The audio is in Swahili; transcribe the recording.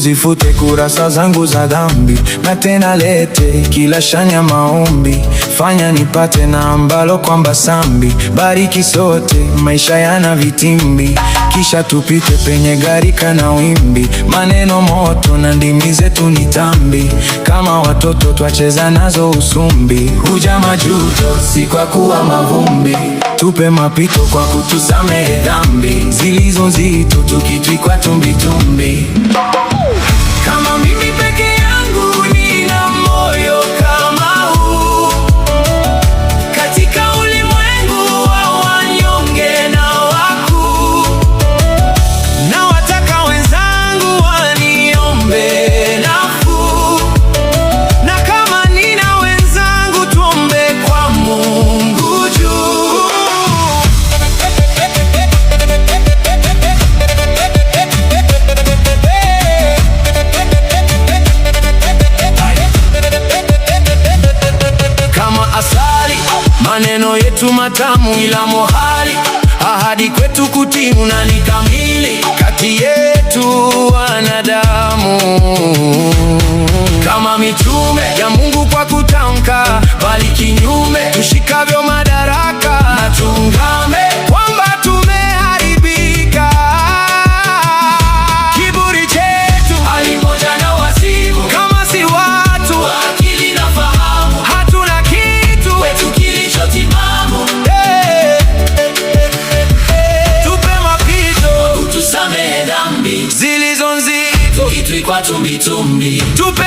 zifute kurasa zangu za dhambi, na tena lete kila shanya maombi, fanya nipate na ambalo kwamba sambi. Bariki sote maisha yana vitimbi, kisha tupite penye gharika na wimbi. Maneno moto na ndimi zetu ni tambi, kama watoto twacheza nazo usumbi. Huja majuto si kwa kuwa mavumbi, tupe mapito kwa kutusamehe dhambi zilizo nzito, tukitwikwa tumbitumbi. Kama mimi peke yangu nina moyo kama huu, katika ulimwengu wa wanyonge na wakuu, na wataka wenzangu waniombe nafuu, na kama nina wenzangu tuombe kwa Mungu juu. Maneno yetu matamu ila mohali, ahadi kwetu kutimu na ni kamili. Kati yetu wanadamu kama mitume ya Mungu kwa kutamka, bali kinyume tushikavyo madaraka, na tuungame kwamba tumeharibika. Kiburi chetu halimoja na wazimu, kama si watu wa akili na fahamu, hatuna kitu wetu kilicho timamu. Tupe mapito utusamehe dhambi zilizo nzito, tukitwikwa tumbitumbi. Tupe